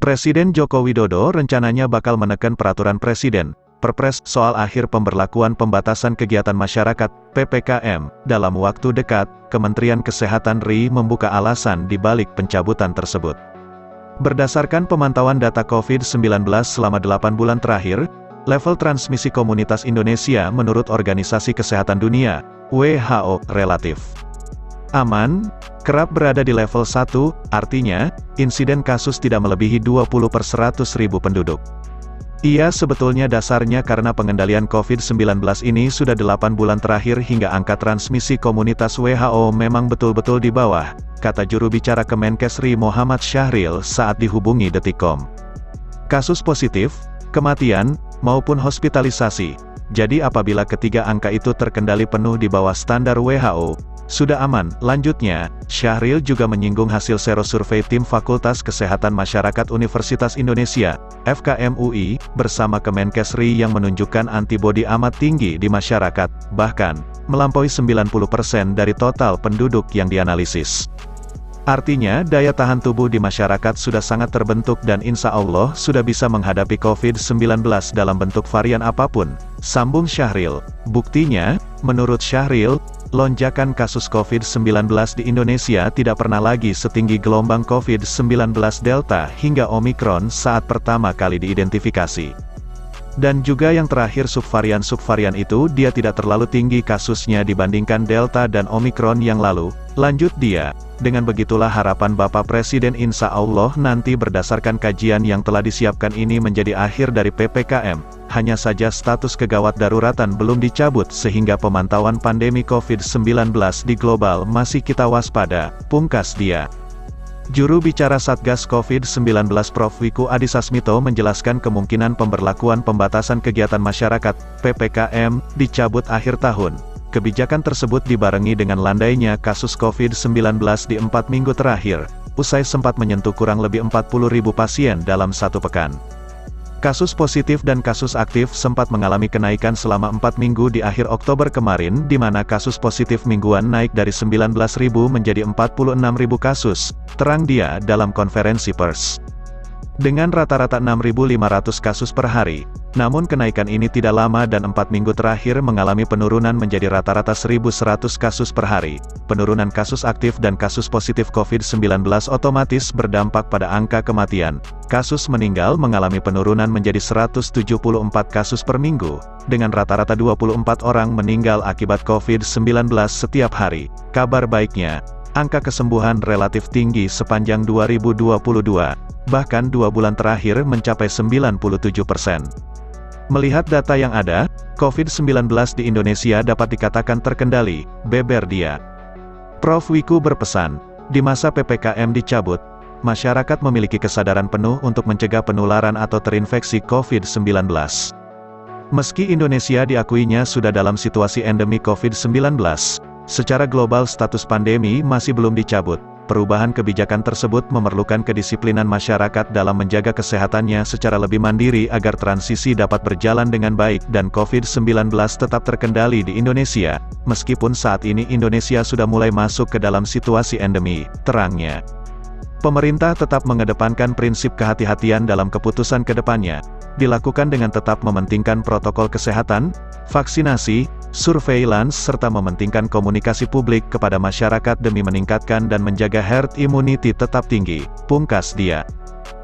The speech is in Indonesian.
Presiden Joko Widodo rencananya bakal menekan peraturan Presiden, Perpres, soal akhir pemberlakuan pembatasan kegiatan masyarakat, PPKM, dalam waktu dekat. Kementerian Kesehatan RI membuka alasan di balik pencabutan tersebut. Berdasarkan pemantauan data COVID-19 selama 8 bulan terakhir, level transmisi komunitas Indonesia menurut Organisasi Kesehatan Dunia, WHO, relatif aman, kerap berada di level 1, artinya, insiden kasus tidak melebihi 20 per 100.000 penduduk. Ia sebetulnya dasarnya karena pengendalian COVID-19 ini sudah 8 bulan terakhir hingga angka transmisi komunitas WHO memang betul-betul di bawah, kata juru bicara Kemenkes RI Muhammad Syahril saat dihubungi Detikcom. Kasus positif, kematian, maupun hospitalisasi. Jadi apabila ketiga angka itu terkendali penuh di bawah standar WHO, sudah aman. Lanjutnya, Syahril juga menyinggung hasil serosurvei tim Fakultas Kesehatan Masyarakat Universitas Indonesia, FKM UI, bersama Kemenkes RI yang menunjukkan antibodi amat tinggi di masyarakat, bahkan, melampaui 90% dari total penduduk yang dianalisis. Artinya, daya tahan tubuh di masyarakat sudah sangat terbentuk dan insya Allah sudah bisa menghadapi COVID-19 dalam bentuk varian apapun, sambung Syahril. Buktinya, menurut Syahril, lonjakan kasus COVID-19 di Indonesia tidak pernah lagi setinggi gelombang COVID-19 Delta hingga Omikron saat pertama kali diidentifikasi. Dan juga yang terakhir subvarian-subvarian itu dia tidak terlalu tinggi kasusnya dibandingkan Delta dan Omikron yang lalu, lanjut dia. Dengan begitulah harapan Bapak Presiden insya Allah nanti berdasarkan kajian yang telah disiapkan ini menjadi akhir dari PPKM, hanya saja status kegawat daruratan belum dicabut sehingga pemantauan pandemi COVID-19 di global masih kita waspada, pungkas dia. Juru bicara Satgas COVID-19 Prof. Wiku Adhisa Smito menjelaskan kemungkinan pemberlakuan pembatasan kegiatan masyarakat, PPKM, dicabut akhir tahun. Kebijakan tersebut dibarengi dengan landainya kasus COVID-19 di 4 minggu terakhir, usai sempat menyentuh kurang lebih 40.000 pasien dalam satu pekan. Kasus positif dan kasus aktif sempat mengalami kenaikan selama 4 minggu di akhir Oktober kemarin di mana kasus positif mingguan naik dari 19.000 menjadi 46.000 kasus, terang dia dalam konferensi pers. Dengan rata-rata 6.500 kasus per hari, namun kenaikan ini tidak lama dan 4 minggu terakhir mengalami penurunan menjadi rata-rata 1.100 kasus per hari. Penurunan kasus aktif dan kasus positif COVID-19 otomatis berdampak pada angka kematian. Kasus meninggal mengalami penurunan menjadi 174 kasus per minggu, dengan rata-rata 24 orang meninggal akibat COVID-19 setiap hari. Kabar baiknya, angka kesembuhan relatif tinggi sepanjang 2022, bahkan 2 bulan terakhir mencapai 97%. Melihat data yang ada, COVID-19 di Indonesia dapat dikatakan terkendali, beber dia. Prof. Wiku berpesan, di masa PPKM dicabut, masyarakat memiliki kesadaran penuh untuk mencegah penularan atau terinfeksi COVID-19. Meski Indonesia diakuinya sudah dalam situasi endemi COVID-19, secara global status pandemi masih belum dicabut. Perubahan kebijakan tersebut memerlukan kedisiplinan masyarakat dalam menjaga kesehatannya secara lebih mandiri agar transisi dapat berjalan dengan baik dan COVID-19 tetap terkendali di Indonesia, meskipun saat ini Indonesia sudah mulai masuk ke dalam situasi endemi, terangnya. Pemerintah tetap mengedepankan prinsip kehati-hatian dalam keputusan ke depannya, dilakukan dengan tetap mementingkan protokol kesehatan, vaksinasi, surveillance serta mementingkan komunikasi publik kepada masyarakat demi meningkatkan dan menjaga herd immunity tetap tinggi, pungkas dia.